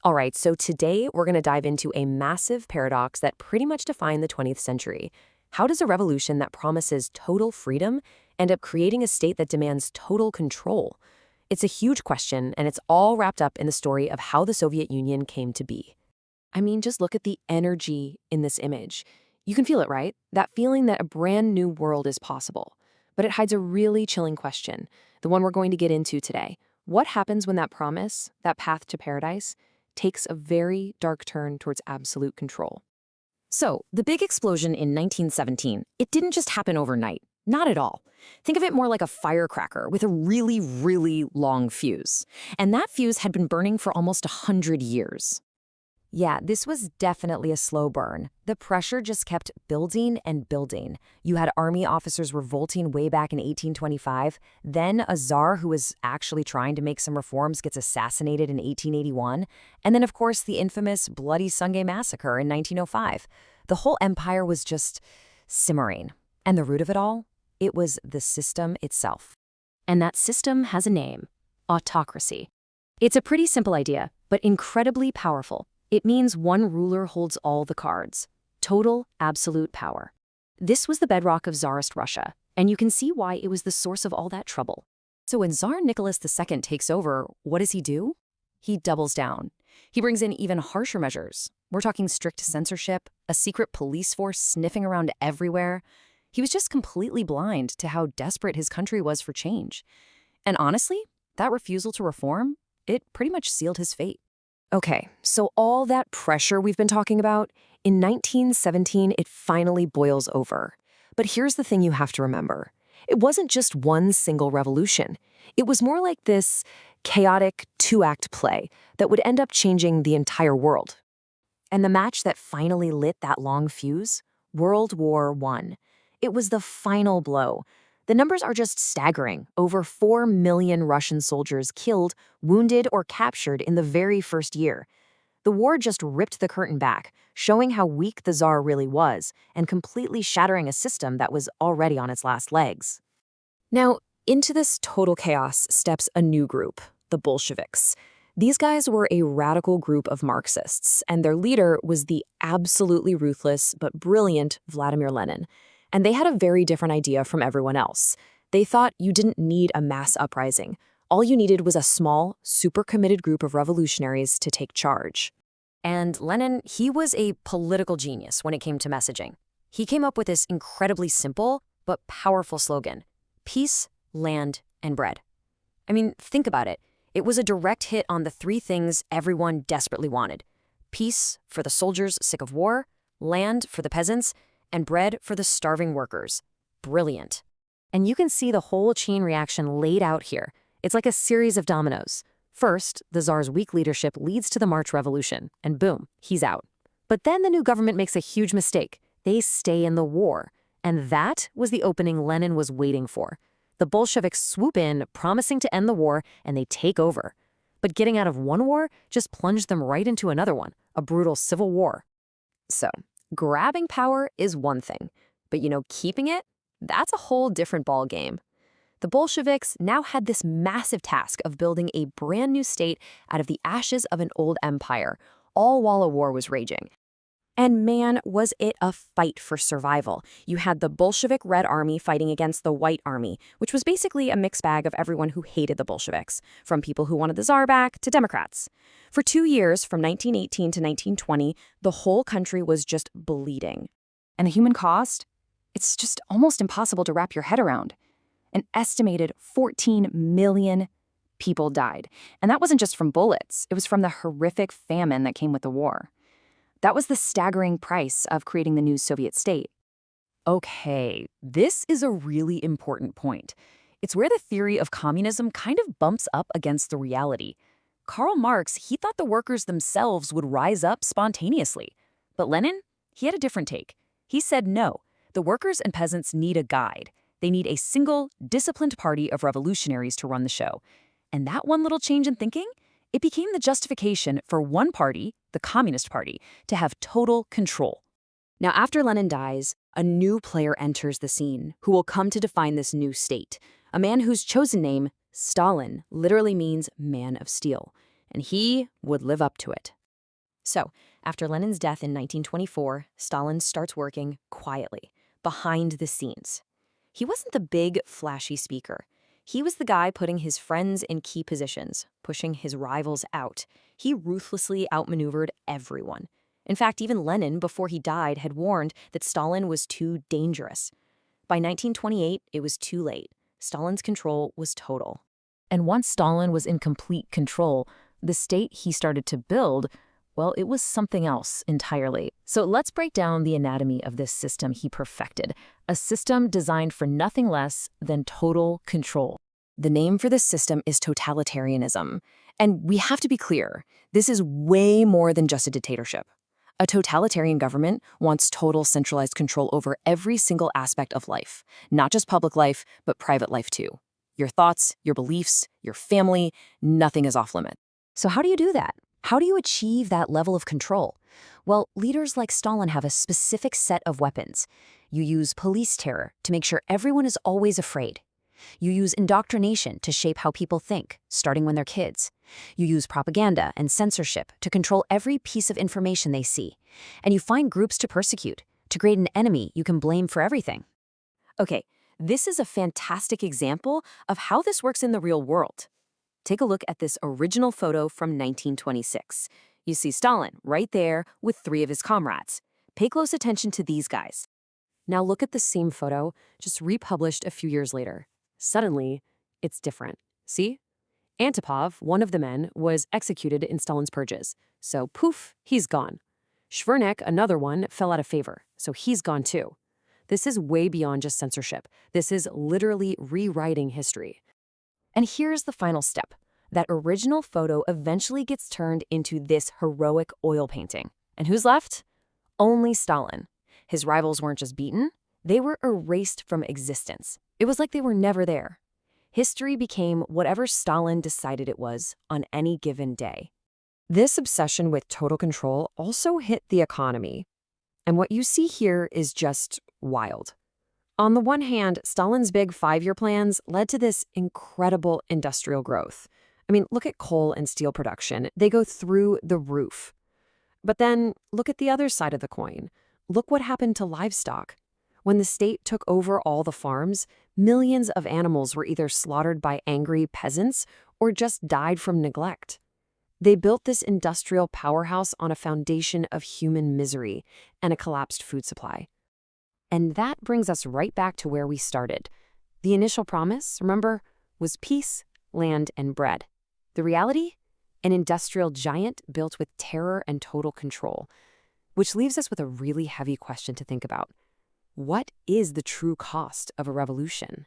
All right, so today we're going to dive into a massive paradox that pretty much defined the 20th century. How does a revolution that promises total freedom end up creating a state that demands total control? It's a huge question, and it's all wrapped up in the story of how the Soviet Union came to be. I mean, just look at the energy in this image. You can feel it, right? That feeling that a brand new world is possible. But it hides a really chilling question, the one we're going to get into today. What happens when that promise, that path to paradise, takes a very dark turn towards absolute control? So, the big explosion in 1917, it didn't just happen overnight. Not at all. Think of it more like a firecracker with a really, really long fuse. And that fuse had been burning for almost 100 years. Yeah, this was definitely a slow burn. The pressure just kept building and building. You had army officers revolting way back in 1825. Then a czar who was actually trying to make some reforms gets assassinated in 1881. And then, of course, the infamous Bloody Sunday Massacre in 1905. The whole empire was just simmering. And the root of it all? It was the system itself. And that system has a name: autocracy. It's a pretty simple idea, but incredibly powerful. It means one ruler holds all the cards. Total, absolute power. This was the bedrock of Tsarist Russia, and you can see why it was the source of all that trouble. So when Tsar Nicholas II takes over, what does he do? He doubles down. He brings in even harsher measures. We're talking strict censorship, a secret police force sniffing around everywhere. He was just completely blind to how desperate his country was for change. And honestly, that refusal to reform, it pretty much sealed his fate. Okay, so all that pressure we've been talking about, in 1917, it finally boils over. But here's the thing you have to remember. It wasn't just one single revolution. It was more like this chaotic two-act play that would end up changing the entire world. And the match that finally lit that long fuse? World War I. It was the final blow. The numbers are just staggering. Over 4 million Russian soldiers killed, wounded, or captured in the very first year. The war just ripped the curtain back, showing how weak the Tsar really was, and completely shattering a system that was already on its last legs. Now, into this total chaos steps a new group, the Bolsheviks. These guys were a radical group of Marxists, and their leader was the absolutely ruthless but brilliant Vladimir Lenin. And they had a very different idea from everyone else. They thought you didn't need a mass uprising. All you needed was a small, super committed group of revolutionaries to take charge. And Lenin, he was a political genius when it came to messaging. He came up with this incredibly simple but powerful slogan: peace, land, and bread. I mean, think about it. It was a direct hit on the three things everyone desperately wanted: peace for the soldiers sick of war, land for the peasants, and bread for the starving workers. Brilliant. And you can see the whole chain reaction laid out here. It's like a series of dominoes. First, the Tsar's weak leadership leads to the March Revolution, and boom, he's out. But then the new government makes a huge mistake. They stay in the war. And that was the opening Lenin was waiting for. The Bolsheviks swoop in, promising to end the war, and they take over. But getting out of one war just plunged them right into another one, a brutal civil war. So, grabbing power is one thing, but keeping it? That's a whole different ball game. The Bolsheviks now had this massive task of building a brand new state out of the ashes of an old empire, all while a war was raging. And man, was it a fight for survival. You had the Bolshevik Red Army fighting against the White Army, which was basically a mixed bag of everyone who hated the Bolsheviks, from people who wanted the Tsar back to Democrats. For 2 years, from 1918 to 1920, the whole country was just bleeding. And the human cost? It's just almost impossible to wrap your head around. An estimated 14 million people died. And that wasn't just from bullets. It was from the horrific famine that came with the war. That was the staggering price of creating the new Soviet state. Okay, this is a really important point. It's where the theory of communism kind of bumps up against the reality. Karl Marx, he thought the workers themselves would rise up spontaneously. But Lenin, he had a different take. He said no, the workers and peasants need a guide. They need a single, disciplined party of revolutionaries to run the show. And that one little change in thinking, it became the justification for one party, the Communist Party, to have total control. Now, after Lenin dies, a new player enters the scene who will come to define this new state, a man whose chosen name, Stalin, literally means man of steel. and he would live up to it. So, after Lenin's death in 1924, Stalin starts working quietly, behind the scenes. He wasn't the big, flashy speaker. He was the guy putting his friends in key positions, pushing his rivals out. He ruthlessly outmaneuvered everyone. In fact, even Lenin, before he died, had warned that Stalin was too dangerous. By 1928, it was too late. Stalin's control was total. And once Stalin was in complete control, the state he started to build, well, it was something else entirely. So let's break down the anatomy of this system he perfected, a system designed for nothing less than total control. The name for this system is totalitarianism. And we have to be clear, this is way more than just a dictatorship. A totalitarian government wants total centralized control over every single aspect of life, not just public life, but private life too. Your thoughts, your beliefs, your family, nothing is off limits. So how do you do that? How do you achieve that level of control? Well, leaders like Stalin have a specific set of weapons. You use police terror to make sure everyone is always afraid. You use indoctrination to shape how people think, starting when they're kids. You use propaganda and censorship to control every piece of information they see. And you find groups to persecute, to create an enemy you can blame for everything. Okay, this is a fantastic example of how this works in the real world. Take a look at this original photo from 1926. You see Stalin right there with 3 of his comrades. Pay close attention to these guys. Now look at the same photo, just republished a few years later. Suddenly, it's different. See? Antipov, one of the men, was executed in Stalin's purges. So poof, he's gone. Shvernik, another one, fell out of favor. So he's gone too. This is way beyond just censorship. This is literally rewriting history. And here's the final step. That original photo eventually gets turned into this heroic oil painting. And who's left? Only Stalin. His rivals weren't just beaten, they were erased from existence. It was like they were never there. History became whatever Stalin decided it was on any given day. This obsession with total control also hit the economy. And what you see here is just wild. On the one hand, Stalin's big 5-year plans led to this incredible industrial growth. I mean, look at coal and steel production. They go through the roof. But then look at the other side of the coin. Look what happened to livestock. When the state took over all the farms, millions of animals were either slaughtered by angry peasants or just died from neglect. They built this industrial powerhouse on a foundation of human misery and a collapsed food supply. And that brings us right back to where we started. The initial promise, remember, was peace, land, and bread. The reality? An industrial giant built with terror and total control. Which leaves us with a really heavy question to think about. What is the true cost of a revolution?